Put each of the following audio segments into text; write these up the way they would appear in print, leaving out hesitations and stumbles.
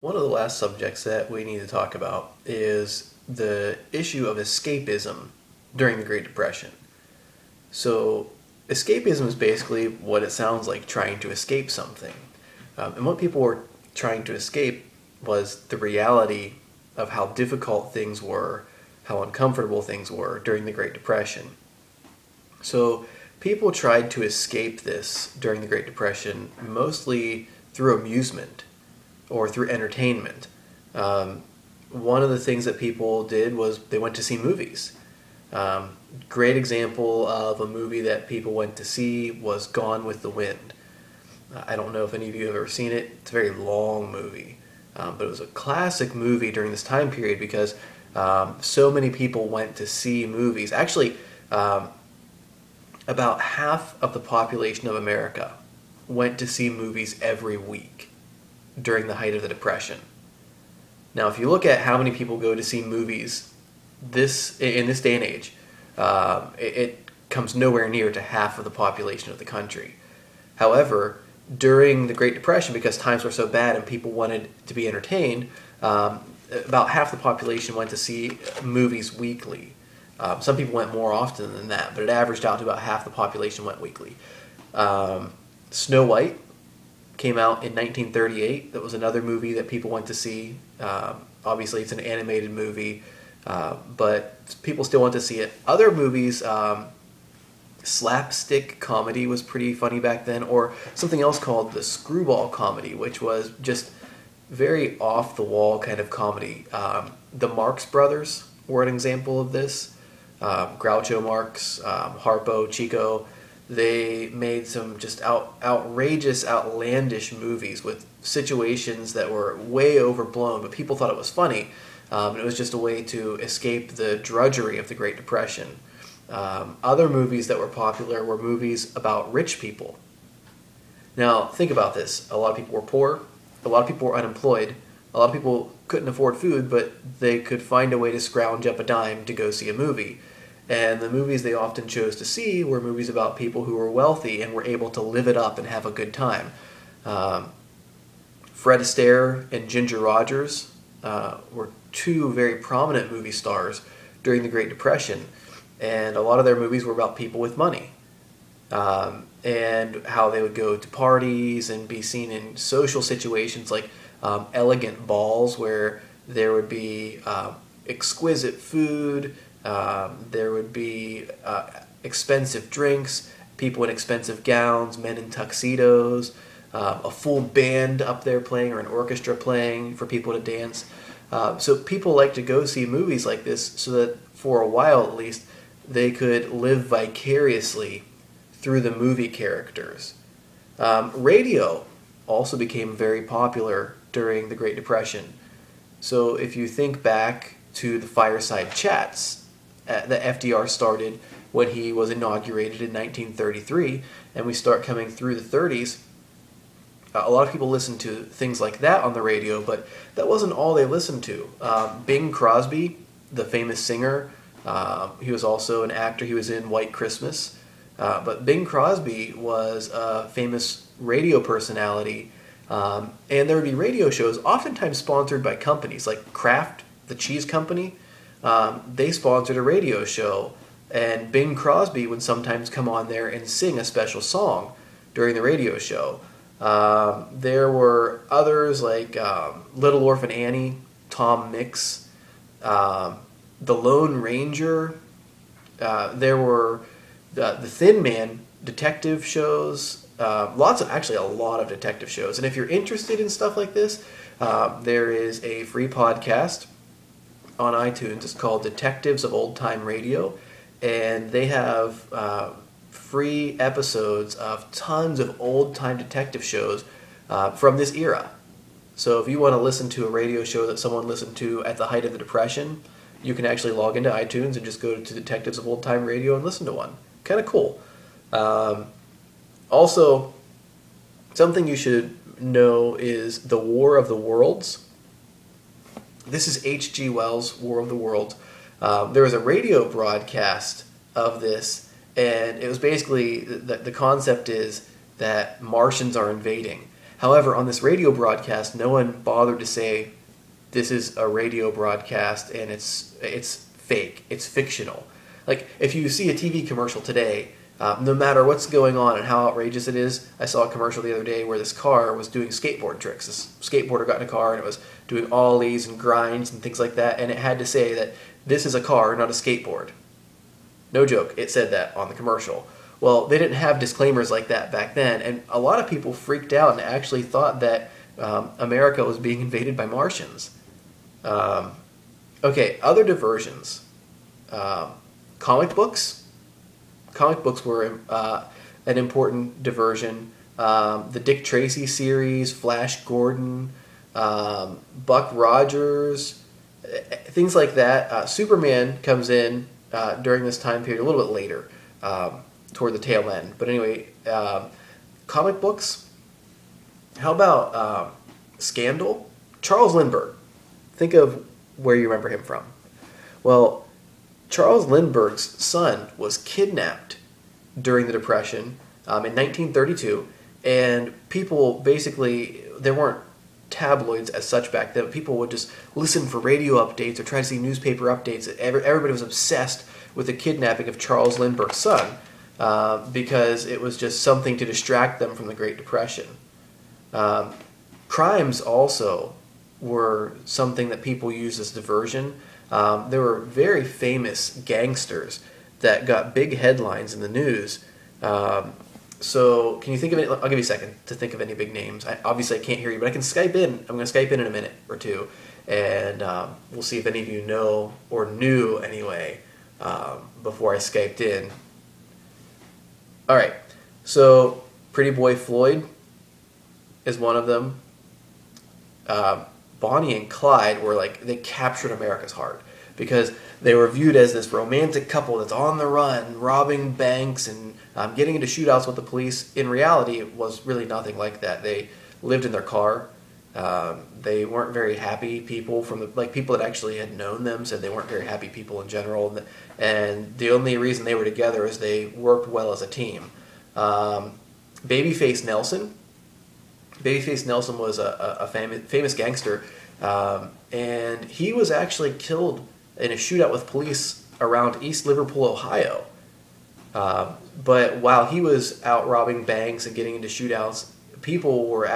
One of the last subjects that we need to talk about is the issue of escapism during the Great Depression. So, escapism is basically what it sounds like, trying to escape something. And what people were trying to escape was the reality of how difficult things were, how uncomfortable things were during the Great Depression. So, people tried to escape this during the Great Depression mostly through amusement or through entertainment. One of the things that people did was they went to see movies. Great example of a movie that people went to see was Gone with the Wind. I don't know if any of you have ever seen it. It's a very long movie. But it was a classic movie during this time period because so many people went to see movies. Actually, about half of the population of America went to see movies every week during the height of the Depression. Now, if you look at how many people go to see movies in this day and age, it comes nowhere near to half of the population of the country. However, during the Great Depression, because times were so bad and people wanted to be entertained, about half the population went to see movies weekly. Some people went more often than that, but it averaged out to about half the population went weekly. Snow White came out in 1938. That was another movie that people went to see. Obviously, it's an animated movie, but people still went to see it. Other movies, slapstick comedy was pretty funny back then, or something else called the screwball comedy, which was just very off-the-wall kind of comedy. The Marx Brothers were an example of this. Groucho Marx, Harpo, Chico. They made some just outrageous, outlandish movies with situations that were way overblown, but people thought it was funny. And it was just a way to escape the drudgery of the Great Depression. Other movies that were popular were movies about rich people. Now, think about this. A lot of people were poor. A lot of people were unemployed. A lot of people couldn't afford food, but they could find a way to scrounge up a dime to go see a movie. And the movies they often chose to see were movies about people who were wealthy and were able to live it up and have a good time. Fred Astaire and Ginger Rogers were two very prominent movie stars during the Great Depression. And a lot of their movies were about people with money. And how they would go to parties and be seen in social situations like elegant balls where there would be exquisite food, there would be expensive drinks, people in expensive gowns, men in tuxedos, a full band up there playing or an orchestra playing for people to dance. So people like to go see movies like this so that for a while at least they could live vicariously through the movie characters. Radio also became very popular during the Great Depression. So if you think back to the fireside chats that FDR started when he was inaugurated in 1933, and we start coming through the 30s, a lot of people listened to things like that on the radio, but that wasn't all they listened to. Bing Crosby, the famous singer, he was also an actor. He was in White Christmas. But Bing Crosby was a famous radio personality, and there would be radio shows oftentimes sponsored by companies like Kraft, the cheese company. They sponsored a radio show, and Bing Crosby would sometimes come on there and sing a special song during the radio show. There were others like Little Orphan Annie, Tom Mix, The Lone Ranger. There were the Thin Man detective shows. A lot of detective shows. And if you're interested in stuff like this, there is a free podcast on iTunes. It's called Detectives of Old Time Radio, and they have free episodes of tons of old time detective shows from this era. So if you want to listen to a radio show that someone listened to at the height of the Depression, you can actually log into iTunes and just go to Detectives of Old Time Radio and listen to one. Kind of cool. Also, something you should know is the War of the Worlds. This is H.G. Wells' War of the Worlds. There was a radio broadcast of this, and it was basically, the concept is that Martians are invading. However, on this radio broadcast, no one bothered to say this is a radio broadcast and it's fake, it's fictional. Like, if you see a TV commercial today, no matter what's going on and how outrageous it is, I saw a commercial the other day where this car was doing skateboard tricks. This skateboarder got in a car and it was doing ollies and grinds and things like that, and it had to say that this is a car, not a skateboard. No joke, it said that on the commercial. Well, they didn't have disclaimers like that back then, and a lot of people freaked out and actually thought that America was being invaded by Martians. Okay, other diversions. Comic books. Comic books were an important diversion. The Dick Tracy series, Flash Gordon, Buck Rogers, things like that. Superman comes in during this time period a little bit later, toward the tail end. But anyway, comic books. How about Scandal? Charles Lindbergh. Think of where you remember him from. Well, Charles Lindbergh's son was kidnapped during the Depression in 1932, and people basically, there weren't tabloids as such back then, but people would just listen for radio updates or try to see newspaper updates. Everybody was obsessed with the kidnapping of Charles Lindbergh's son because it was just something to distract them from the Great Depression. Crimes also were something that people used as diversion. There were very famous gangsters that got big headlines in the news. So can you think of it? I'll give you a second to think of any big names. Obviously I can't hear you, but I can Skype in. I'm going to Skype in a minute or two, and we'll see if any of you know or knew anyway before I Skyped in. All right, so Pretty Boy Floyd is one of them. Bonnie and Clyde were they captured America's heart because they were viewed as this romantic couple that's on the run, robbing banks and getting into shootouts with the police. In reality, it was really nothing like that. They lived in their car. They weren't very happy people. People that actually had known them said they weren't very happy people in general. And the only reason they were together is they worked well as a team. Babyface Nelson. Babyface Nelson was a famous gangster, and he was actually killed in a shootout with police around East Liverpool, Ohio. But while he was out robbing banks and getting into shootouts, people were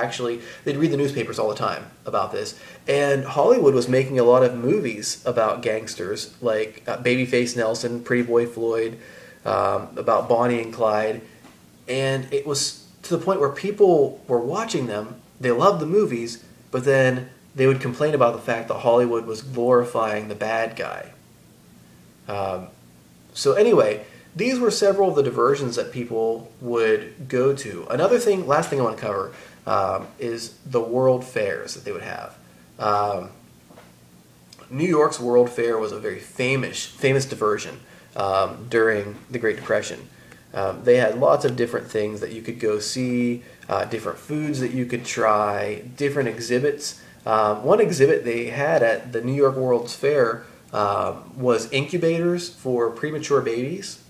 they'd read the newspapers all the time about this. And Hollywood was making a lot of movies about gangsters, like Babyface Nelson, Pretty Boy Floyd, about Bonnie and Clyde. And it was to the point where people were watching them, they loved the movies, but then they would complain about the fact that Hollywood was glorifying the bad guy. So anyway, these were several of the diversions that people would go to. Last thing I want to cover is the world fairs that they would have. New York's World Fair was a very famous diversion during the Great Depression. They had lots of different things that you could go see, different foods that you could try, different exhibits. One exhibit they had at the New York World's Fair was incubators for premature babies.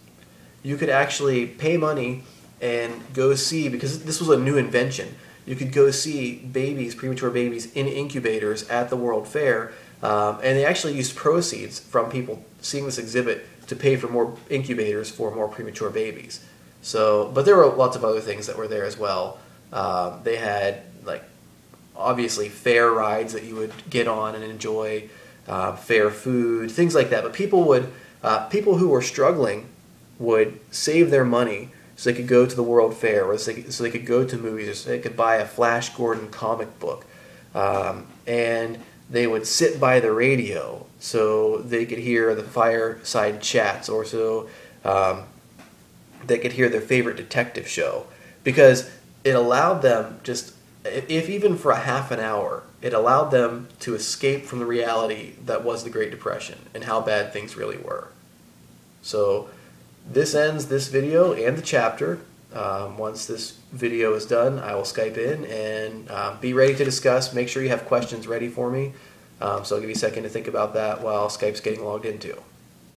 You could actually pay money and go see, because this was a new invention, you could go see premature babies in incubators at the World Fair, and they actually used proceeds from people seeing this exhibit to pay for more incubators for more premature babies. But there were lots of other things that were there as well. They had, obviously fair rides that you would get on and enjoy, fair food, things like that. But people who were struggling would save their money so they could go to the World Fair, or so they could go to movies, or so they could buy a Flash Gordon comic book. And they would sit by the radio so they could hear the fireside chats, or so they could hear their favorite detective show, because it allowed them, if even for a half an hour, it allowed them to escape from the reality that was the Great Depression and how bad things really were. So this ends this video and the chapter. Once this video is done, I will Skype in and be ready to discuss. Make sure you have questions ready for me. So I'll give you a second to think about that while Skype's getting logged into.